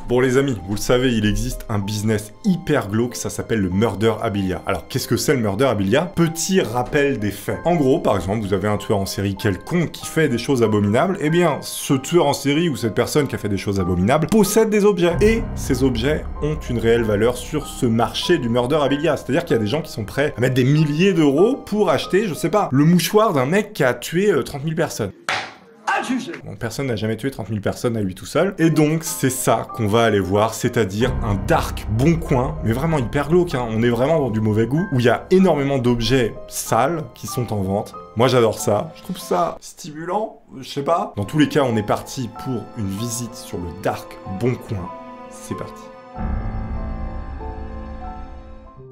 Bon les amis, vous le savez, il existe un business hyper glauque, ça s'appelle le murder-abilia. Alors qu'est-ce que c'est le murder-abilia? Petit rappel des faits. En gros, par exemple, vous avez un tueur en série quelconque qui fait des choses abominables, eh bien, ce tueur en série ou cette personne qui a fait des choses abominables possède des objets. Et ces objets ont une réelle valeur sur ce marché du murder-abilia. C'est-à-dire qu'il y a des gens qui sont prêts à mettre des milliers d'euros pour acheter, je sais pas, le mouchoir d'un mec qui a tué 30 000 personnes. Bon, personne n'a jamais tué 30 000 personnes à lui tout seul. Et donc, c'est ça qu'on va aller voir, c'est-à-dire un dark bon coin, mais vraiment hyper glauque, hein. On est vraiment dans du mauvais goût, où il y a énormément d'objets sales qui sont en vente. Moi, j'adore ça. Je trouve ça stimulant, je sais pas. Dans tous les cas, on est parti pour une visite sur le dark bon coin. C'est parti.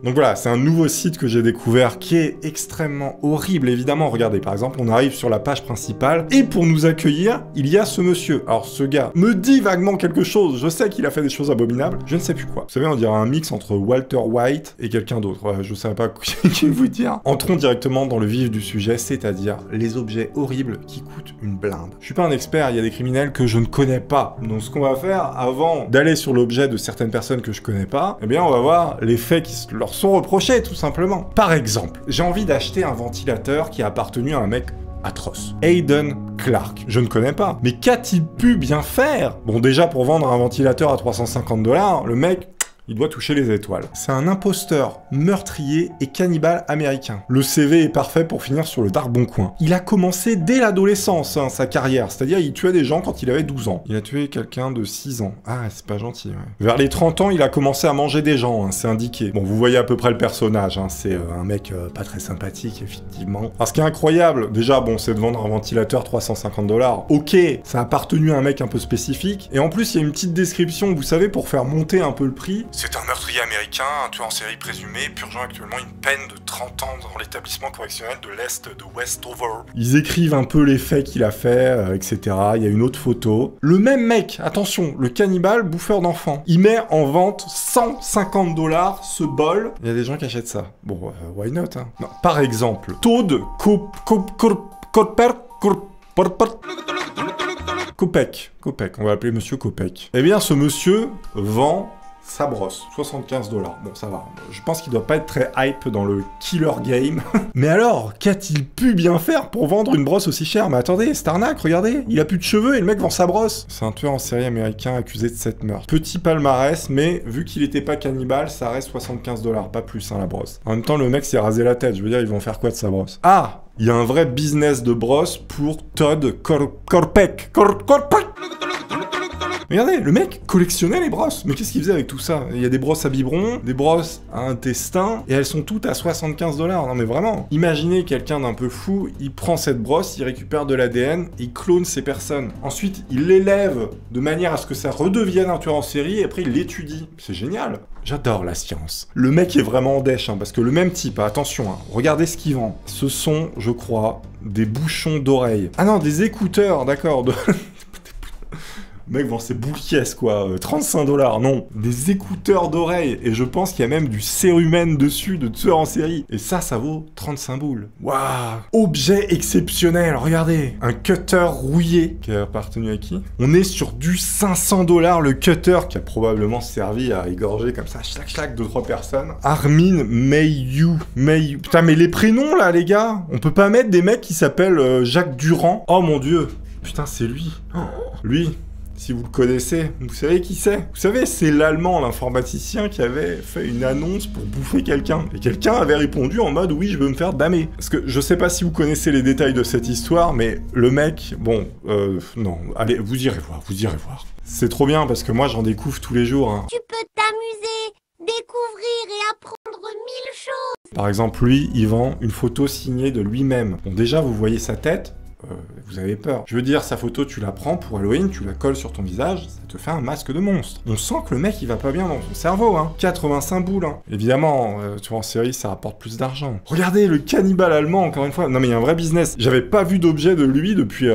Donc voilà, c'est un nouveau site que j'ai découvert qui est extrêmement horrible, évidemment. Regardez, par exemple, on arrive sur la page principale et pour nous accueillir, il y a ce monsieur. Alors ce gars me dit vaguement quelque chose, je sais qu'il a fait des choses abominables, je ne sais plus quoi. Vous savez, on dirait un mix entre Walter White et quelqu'un d'autre. Ouais, je ne savais pas qui vous dire. Entrons directement dans le vif du sujet, c'est-à-dire les objets horribles qui coûtent une blinde. Je suis pas un expert, il y a des criminels que je ne connais pas. Donc ce qu'on va faire, avant d'aller sur l'objet de certaines personnes que je connais pas, eh bien on va voir les faits qui leur sont reprochés, tout simplement. Par exemple, j'ai envie d'acheter un ventilateur qui a appartenu à un mec atroce. Hayden Clark. Je ne connais pas. Mais qu'a-t-il pu bien faire? Bon, déjà, pour vendre un ventilateur à 350 $, le mec... il doit toucher les étoiles. C'est un imposteur, meurtrier et cannibale américain. Le CV est parfait pour finir sur le dark bon coin. Il a commencé dès l'adolescence, hein, sa carrière. C'est-à-dire, il tuait des gens quand il avait 12 ans. Il a tué quelqu'un de 6 ans. Ah, c'est pas gentil, ouais. Vers les 30 ans, il a commencé à manger des gens, hein, c'est indiqué. Bon, vous voyez à peu près le personnage, hein, c'est un mec pas très sympathique, effectivement. Alors, ce qui est incroyable, déjà, bon, c'est de vendre un ventilateur 350 $. Ok, ça a appartenu à un mec un peu spécifique. Et en plus, il y a une petite description, vous savez, pour faire monter un peu le prix. C'est un meurtrier américain, un tueur en série présumé, purgeant actuellement une peine de 30 ans dans l'établissement correctionnel de l'Est de Westover. Ils écrivent un peu les faits qu'il a fait, etc. Il y a une autre photo. Le même mec, attention, le cannibale bouffeur d'enfants, il met en vente 150 $ ce bol. Il y a des gens qui achètent ça. Bon, why not, hein. Non. Par exemple, Todd Kopek, on va l'appeler Monsieur Kopek. Eh bien, ce monsieur vend sa brosse, 75 $. Bon, ça va. Je pense qu'il doit pas être très hype dans le killer game. Mais alors, qu'a-t-il pu bien faire pour vendre une brosse aussi chère? Mais attendez, c'est arnaque, regardez. Il a plus de cheveux et le mec vend sa brosse. C'est un tueur en série américain accusé de 7 meurtres. Petit palmarès, mais vu qu'il était pas cannibale, ça reste 75 $, pas plus, hein, la brosse. En même temps, le mec s'est rasé la tête. Je veux dire, ils vont faire quoi de sa brosse? Ah! Il y a un vrai business de brosse pour Todd Kopek. Regardez, le mec collectionnait les brosses. Mais qu'est-ce qu'il faisait avec tout ça? Il y a des brosses à biberon, des brosses à intestin, et elles sont toutes à 75 $. Non mais vraiment. Imaginez quelqu'un d'un peu fou, il prend cette brosse, il récupère de l'ADN, il clone ces personnes. Ensuite, il l'élève de manière à ce que ça redevienne un tueur en série, et après il l'étudie. C'est génial. J'adore la science. Le mec est vraiment en dèche, hein, parce que le même type, attention, hein, regardez ce qu'il vend. Ce sont, je crois, des bouchons d'oreilles. Ah non, des écouteurs, d'accord. Le mec vend ses boules-caisses, quoi. 35 $, non. Des écouteurs d'oreilles. Et je pense qu'il y a même du cérumen dessus de tueur en série. Et ça vaut 35 boules. Waouh. Objet exceptionnel, regardez. Un cutter rouillé. Qui a appartenu à qui? On est sur du 500 $, le cutter, qui a probablement servi à égorger comme ça, clac, 2-3 personnes. Armin Mayhew. Putain, mais les prénoms, là, les gars. On peut pas mettre des mecs qui s'appellent Jacques Durand. Oh, mon Dieu. Putain, c'est lui. Oh. Lui. Si vous le connaissez, vous savez qui c'est? Vous savez, c'est l'Allemand, l'informaticien, qui avait fait une annonce pour bouffer quelqu'un. Et quelqu'un avait répondu en mode « Oui, je veux me faire damer ». Parce que je sais pas si vous connaissez les détails de cette histoire, mais le mec, bon, non, allez, vous irez voir. C'est trop bien, parce que moi, j'en découvre tous les jours. Hein. Tu peux t'amuser, découvrir et apprendre 1000 choses. Par exemple, lui, il vend une photo signée de lui-même. Bon, déjà, vous voyez sa tête. Vous avez peur. Je veux dire, sa photo, tu la prends pour Halloween, tu la colles sur ton visage, ça te fait un masque de monstre. On sent que le mec, il va pas bien dans son cerveau, hein. 85 boules, hein. Évidemment, tu vois, en série, ça rapporte plus d'argent. Regardez, le cannibale allemand, encore une fois. Non, mais il y a un vrai business. J'avais pas vu d'objet de lui depuis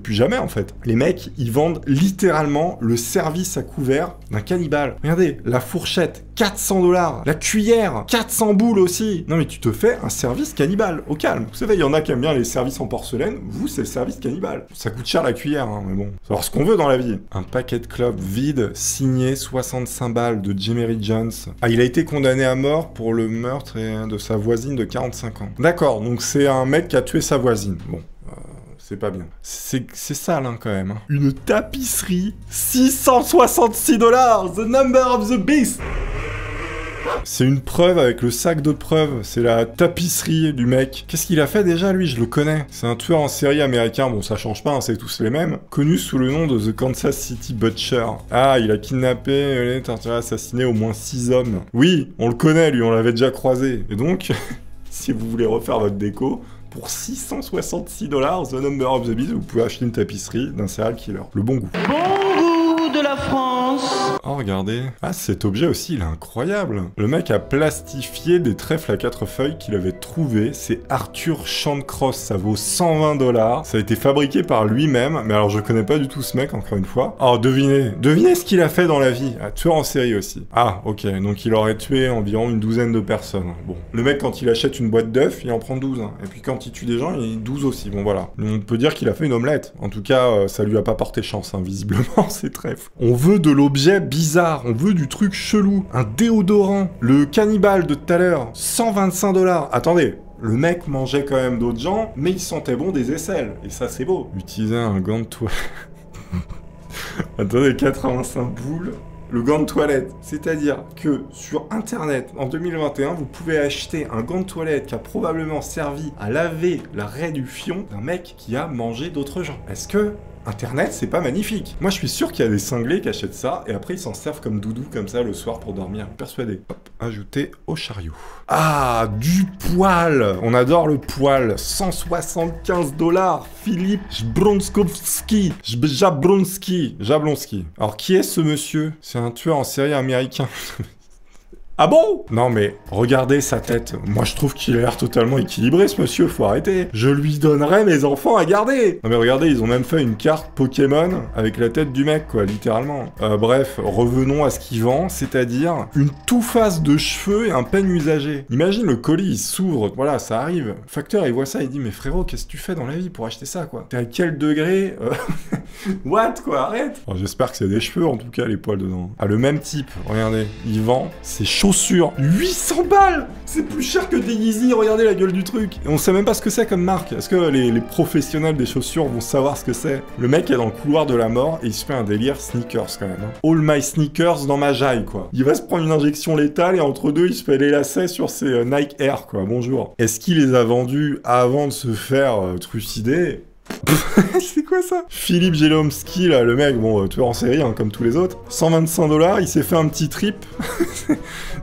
jamais, en fait. Les mecs, ils vendent littéralement le service à couvert d'un cannibale. Regardez, la fourchette, 400 $. La cuillère, 400 boules aussi. Non mais tu te fais un service cannibale, au calme. Vous savez, il y en a qui aiment bien les services en porcelaine, vous c'est le service cannibale. Ça coûte cher la cuillère, hein, mais bon. C'est alors ce qu'on veut dans la vie. Un paquet de clopes vide, signé 65 balles de Jemery Jones. Ah, il a été condamné à mort pour le meurtre de sa voisine de 45 ans. D'accord, donc c'est un mec qui a tué sa voisine. Bon. C'est pas bien. C'est sale, hein, quand même. Hein. Une tapisserie, 666 $, the number of the beast. C'est une preuve avec le sac de preuves. C'est la tapisserie du mec. Qu'est-ce qu'il a fait déjà, lui? Je le connais. C'est un tueur en série américain. Bon, ça change pas, hein, c'est tous les mêmes. Connu sous le nom de The Kansas City Butcher. Ah, il a kidnappé, torturé, assassiné au moins 6 hommes. Oui, on le connaît, lui, on l'avait déjà croisé. Et donc, si vous voulez refaire votre déco, pour 666 $, The Number of the Beast, vous pouvez acheter une tapisserie d'un serial killer. Le bon goût. Bon goût de la France. Oh, regardez. Ah, cet objet aussi, il est incroyable. Le mec a plastifié des trèfles à 4 feuilles qu'il avait trouvés. C'est Arthur Shawcross. Ça vaut 120 $. Ça a été fabriqué par lui-même. Mais alors, je connais pas du tout ce mec, encore une fois. Alors, devinez. Devinez ce qu'il a fait dans la vie. Ah, tueur en série aussi. Ah, ok. Donc, il aurait tué environ une douzaine de personnes. Bon. Le mec, quand il achète une boîte d'œufs, il en prend 12. Hein. Et puis, quand il tue des gens, il 12 aussi. Bon, voilà. On peut dire qu'il a fait une omelette. En tout cas, ça lui a pas porté chance, hein, visiblement, ces trèfles. On veut de l'objet bizarre, on veut du truc chelou. Un déodorant. Le cannibale de tout à l'heure, 125 $. Attendez, le mec mangeait quand même d'autres gens, mais il sentait bon des aisselles. Et ça, c'est beau. Utiliser un gant de toilette. Attendez, 85 boules. Le gant de toilette. C'est-à-dire que sur Internet, en 2021, vous pouvez acheter un gant de toilette qui a probablement servi à laver la raie du fion d'un mec qui a mangé d'autres gens. Est-ce que Internet, c'est pas magnifique? Moi, je suis sûr qu'il y a des cinglés qui achètent ça, et après, ils s'en servent comme doudou, comme ça, le soir, pour dormir. Persuadé. Hop, ajouter au chariot. Ah, du poil! On adore le poil. 175 $. Philippe Jablonski. Jablonski. Alors, qui est ce monsieur? C'est un tueur en série américain. Ah bon? Non mais, regardez sa tête. Moi je trouve qu'il a l'air totalement équilibré ce monsieur, faut arrêter. Je lui donnerais mes enfants à garder. Non mais regardez, ils ont même fait une carte Pokémon avec la tête du mec quoi, littéralement. Bref, revenons à ce qu'il vend, c'est-à-dire une touffasse de cheveux et un peigne usagé. Imagine le colis, il s'ouvre, voilà, ça arrive. Le facteur il voit ça, il dit mais frérot, qu'est-ce que tu fais dans la vie pour acheter ça quoi? T'es à quel degré What quoi, arrête. J'espère que c'est des cheveux en tout cas, les poils dedans. Ah le même type, regardez, il vend ses chaussures. 800 balles. C'est plus cher que des Yeezy, regardez la gueule du truc. Et on sait même pas ce que c'est comme marque. Est-ce que les professionnels des chaussures vont savoir ce que c'est? Le mec est dans le couloir de la mort et il se fait un délire sneakers quand même. Hein. All my sneakers dans ma jaille quoi. Il va se prendre une injection létale et entre deux il se fait les lacets sur ses Nike Air quoi. Bonjour. Est-ce qu'il les a vendus avant de se faire trucider? C'est quoi ça? Philippe Jelomski, là, le mec, bon, tueur en série, hein, comme tous les autres. 125 $, il s'est fait un petit trip.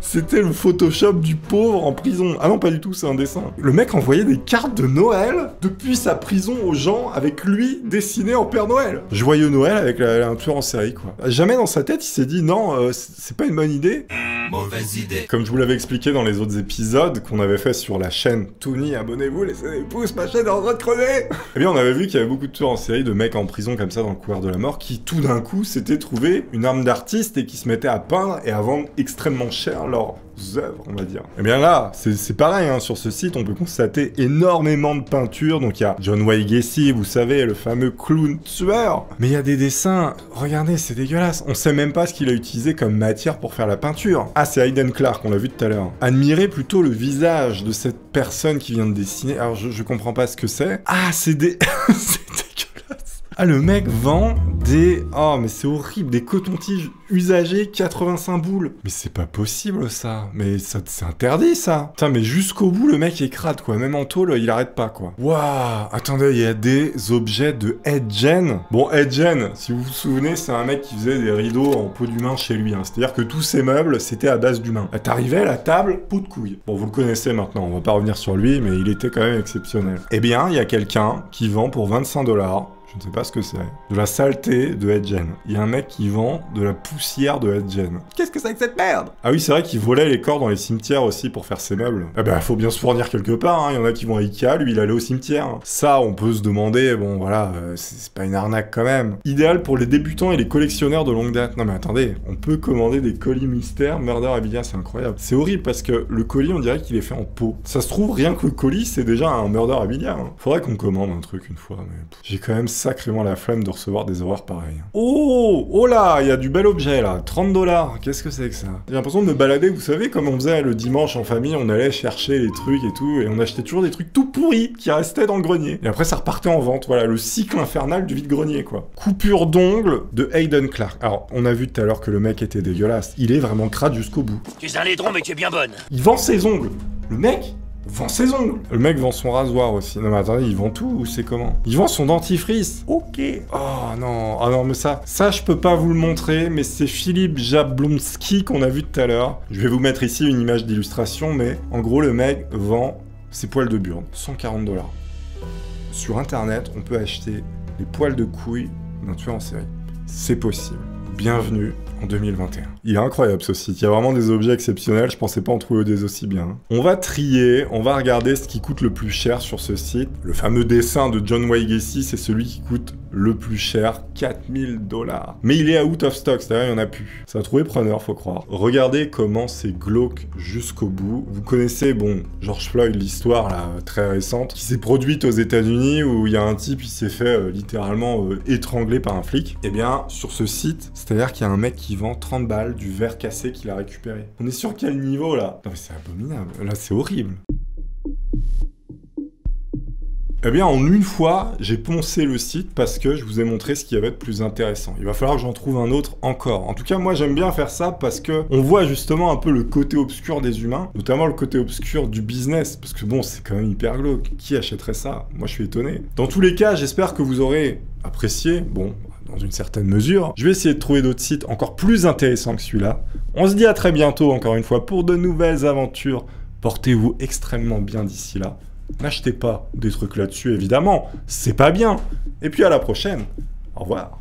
C'était le Photoshop du pauvre en prison. Ah non, pas du tout, c'est un dessin. Le mec envoyait des cartes de Noël depuis sa prison aux gens avec lui dessiné en Père Noël. Joyeux Noël avec un tueur en série, quoi. Jamais dans sa tête, il s'est dit, non, c'est pas une bonne idée. Mauvaise idée. Comme je vous l'avais expliqué dans les autres épisodes qu'on avait fait sur la chaîne Tony, abonnez-vous, laissez des pouces, ma chaîne est en train de crever. Eh bien, on avait vu qu'il y avait beaucoup de tueurs en série, de mecs en prison comme ça dans le couloir de la mort, qui tout d'un coup s'étaient trouvé une arme d'artiste et qui se mettaient à peindre et à vendre extrêmement cher leurs œuvres, on va dire. Eh bien là, c'est pareil, hein, sur ce site, on peut constater énormément de peintures. Donc il y a John Wayne Gacy, vous savez, le fameux clown tueur. Mais il y a des dessins, regardez, c'est dégueulasse. On sait même pas ce qu'il a utilisé comme matière pour faire la peinture. Ah, c'est Hayden Clark, on l'a vu tout à l'heure. Admirez plutôt le visage de cette personne qui vient de dessiner. Alors je comprends pas ce que c'est. Ah, c'est des... c'est dégueulasse. Ah, le mec vend des... Oh, mais c'est horrible, des cotons-tiges usagés, 85 boules. Mais c'est pas possible, ça. Mais ça, c'est interdit, ça. Putain, mais jusqu'au bout, le mec est crade, quoi. Même en tôle, il arrête pas, quoi. Waouh. Attendez, il y a des objets de Edgen. Bon, Edgen, si vous vous souvenez, c'est un mec qui faisait des rideaux en peau d'humain chez lui. Hein. C'est-à-dire que tous ses meubles, c'était à base d'humain. T'arrivais à la table, peau de couille. Bon, vous le connaissez maintenant, on va pas revenir sur lui, mais il était quand même exceptionnel. Eh bien, il y a quelqu'un qui vend pour 25 $. Je ne sais pas ce que c'est. De la saleté de Hedgen. Il y a un mec qui vend de la poussière de Hedgen. Qu'est-ce que c'est que cette merde? Ah oui, c'est vrai qu'il volait les corps dans les cimetières aussi pour faire ses meubles. Eh ben, faut bien se fournir quelque part, hein. Il y en a qui vont à Ikea, lui il allait au cimetière. Ça, on peut se demander, bon voilà, c'est pas une arnaque quand même. Idéal pour les débutants et les collectionneurs de longue date. Non mais attendez, on peut commander des colis mystères, Murder Abilia, c'est incroyable. C'est horrible parce que le colis, on dirait qu'il est fait en peau. Ça se trouve, rien que le colis, c'est déjà un Murder Abilia. Hein. Faudrait qu'on commande un truc une fois, mais j'ai quand même sacrément la flemme de recevoir des horreurs pareilles. Oh, oh là, il y a du bel objet là, 30 $. Qu'est-ce que c'est que ça? J'ai l'impression de me balader, vous savez, comme on faisait le dimanche en famille, on allait chercher les trucs et tout, et on achetait toujours des trucs tout pourris qui restaient dans le grenier. Et après, ça repartait en vente. Voilà, le cycle infernal du vide-grenier, quoi. Coupure d'ongles de Hayden Clark. Alors, on a vu tout à l'heure que le mec était dégueulasse. Il est vraiment crade jusqu'au bout. Tu es un laidron, mais tu es bien bonne. Il vend ses ongles. Le mec vend ses ongles. Le mec vend son rasoir aussi. Non mais attendez, il vend tout ou c'est comment? Il vend son dentifrice. Ok. Oh non, ah non mais ça je peux pas vous le montrer, mais c'est Philippe Jablonski qu'on a vu tout à l'heure. Je vais vous mettre ici une image d'illustration, mais en gros le mec vend ses poils de burne. 140 $. Sur internet, on peut acheter les poils de couilles d'un tueur en série. C'est possible. Bienvenue en 2021. Il est incroyable ce site, il y a vraiment des objets exceptionnels, je pensais pas en trouver des aussi bien. On va trier, on va regarder ce qui coûte le plus cher sur ce site. Le fameux dessin de John Wayne Gacy, c'est celui qui coûte le plus cher, 4000 $. Mais il est out of stock, c'est-à-dire il y en a plus. Ça a trouvé preneur, faut croire. Regardez comment c'est glauque jusqu'au bout. Vous connaissez, bon, George Floyd, l'histoire là, très récente, qui s'est produite aux États-Unis où il y a un type qui s'est fait littéralement étrangler par un flic. Eh bien, sur ce site, c'est-à-dire qu'il y a un mec qui vend 30 balles du verre cassé qu'il a récupéré. On est sur quel niveau là? Non mais c'est abominable, là c'est horrible. Eh bien, en une fois, j'ai poncé le site parce que je vous ai montré ce qu'il y avait de plus intéressant. Il va falloir que j'en trouve un autre encore. En tout cas, moi, j'aime bien faire ça parce que on voit justement un peu le côté obscur des humains, notamment le côté obscur du business, parce que bon, c'est quand même hyper glauque. Qui achèterait ça? Moi, je suis étonné. Dans tous les cas, j'espère que vous aurez apprécié. Bon, dans une certaine mesure. Je vais essayer de trouver d'autres sites encore plus intéressants que celui-là. On se dit à très bientôt, encore une fois, pour de nouvelles aventures. Portez-vous extrêmement bien d'ici là. N'achetez pas des trucs là-dessus, évidemment. C'est pas bien. Et puis à la prochaine. Au revoir.